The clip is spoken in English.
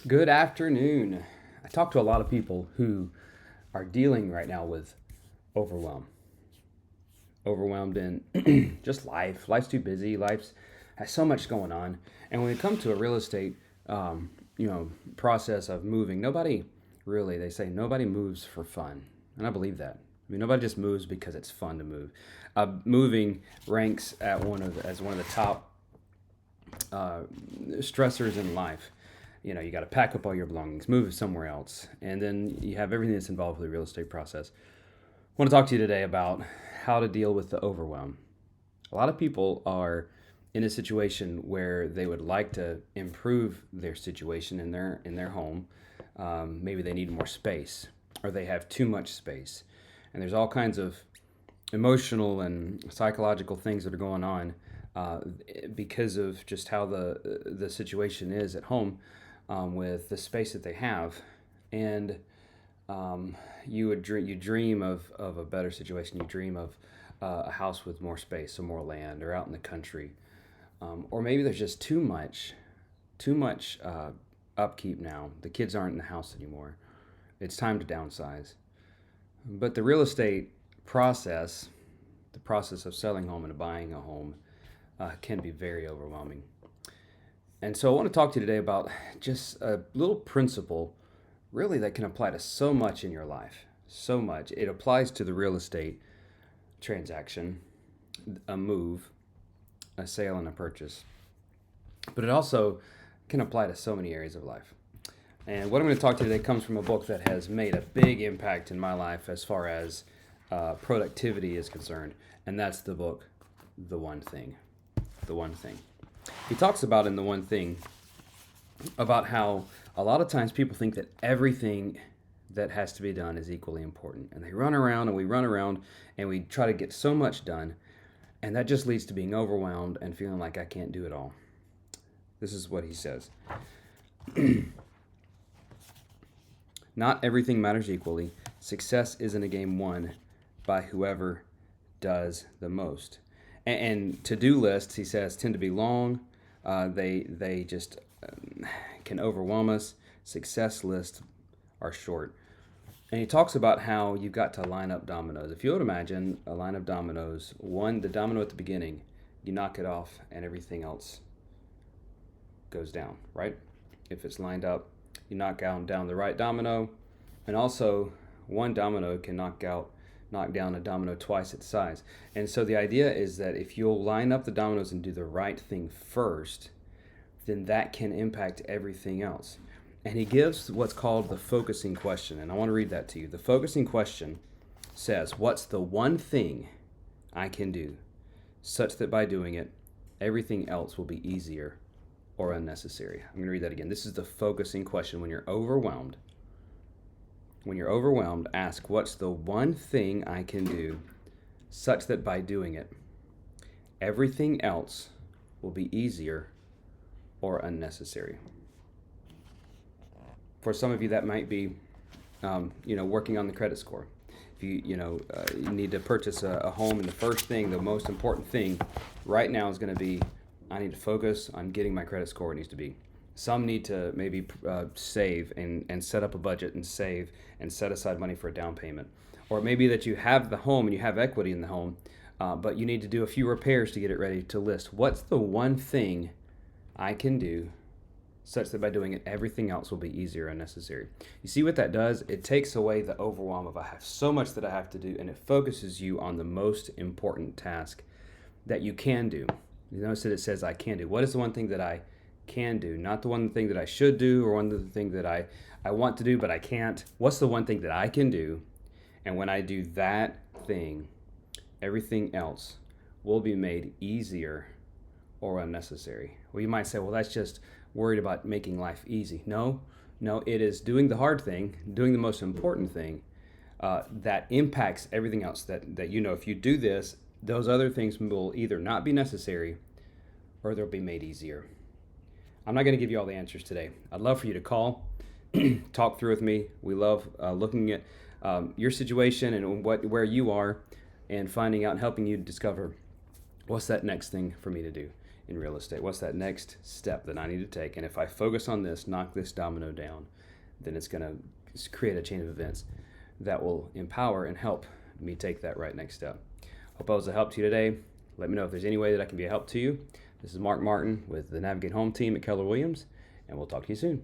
Good afternoon. I talk to a lot of people who are dealing right now with overwhelm. Overwhelmed in just life. Life's too busy. Life's has so much going on. And when it comes to a real estate, process of moving, nobody really. They say nobody moves for fun, and I believe that. I mean, nobody just moves because it's fun to move. Moving ranks at as one of the top stressors in life. You got to pack up all your belongings, move somewhere else, and then you have everything that's involved with the real estate process. I want to talk to you today about how to deal with the overwhelm. A lot of people are in a situation where they would like to improve their situation in their home. Maybe they need more space, or they have too much space, and there's all kinds of emotional and psychological things that are going on uh, because of just how the situation is at home, with the space that they have, and you dream of a better situation. You dream of a house with more space, some more land, or out in the country, or maybe there's just too much upkeep now. The kids aren't in the house anymore. It's time to downsize. But the real estate process, the process of selling home and buying a home, can be very overwhelming. And so I want to talk to you today about just a little principle, really, that can apply to so much in your life. So much. It applies to the real estate transaction, a move, a sale, and a purchase. But it also can apply to so many areas of life. And what I'm going to talk to you today comes from a book that has made a big impact in my life as far as productivity is concerned. And that's the book, The One Thing. The One Thing. He talks about in The One Thing about how a lot of times people think that everything that has to be done is equally important. And they run around and we run around and we try to get so much done. And that just leads to being overwhelmed and feeling like I can't do it all. This is what he says. Not everything matters equally. Success isn't a game won by whoever does the most. And to-do lists, he says, tend to be long. They just can overwhelm us. Success lists are short. And he talks about how you've got to line up dominoes. If you would imagine a line of dominoes, the domino at the beginning, you knock it off and everything else goes down, right? If it's lined up, you knock down the right domino, and also one domino can knock down a domino twice its size. And so the idea is that if you'll line up the dominoes and do the right thing first, then that can impact everything else. And he gives what's called the focusing question, and I want to read that to you. The focusing question says, what's the one thing I can do such that by doing it, everything else will be easier or unnecessary? I'm going to read that again. This is the focusing question. When you're overwhelmed, ask, what's the one thing I can do such that by doing it, everything else will be easier or unnecessary? For some of you, that might be, working on the credit score. If you need to purchase a home, and the first thing, the most important thing right now is going to be, I need to focus on getting my credit score where it needs to be. Some need to maybe save and set up a budget and save and set aside money for a down payment. Or it may be that you have the home and you have equity in the home, but you need to do a few repairs to get it ready to list. What's the one thing I can do such that by doing it, everything else will be easier and necessary? You see what that does? It takes away the overwhelm of I have so much that I have to do, and it focuses you on the most important task that you can do. You notice that it says I can do. What is the one thing that I can do? Not the one thing that I should do, or one of the things that I want to do but I can't. What's the one thing that I can do? And when I do that thing, everything else will be made easier or unnecessary. Well, you might say, well, that's just worried about making life easy. No, it is doing the hard thing, doing the most important thing, that impacts everything else. That if you do this, those other things will either not be necessary or they'll be made easier. I'm not going to give you all the answers today. I'd love for you to call, talk through with me. We love looking at your situation and where you are, and finding out and helping you discover what's that next thing for me to do. in real estate? What's that next step that I need to take? And if I focus on this, knock this domino down, then it's going to create a chain of events that will empower and help me take that right next step. Hope I was a help to you today. Let me know if there's any way that I can be a help to you. This is Mark Martin with the Navigate Home team at Keller Williams, and we'll talk to you soon.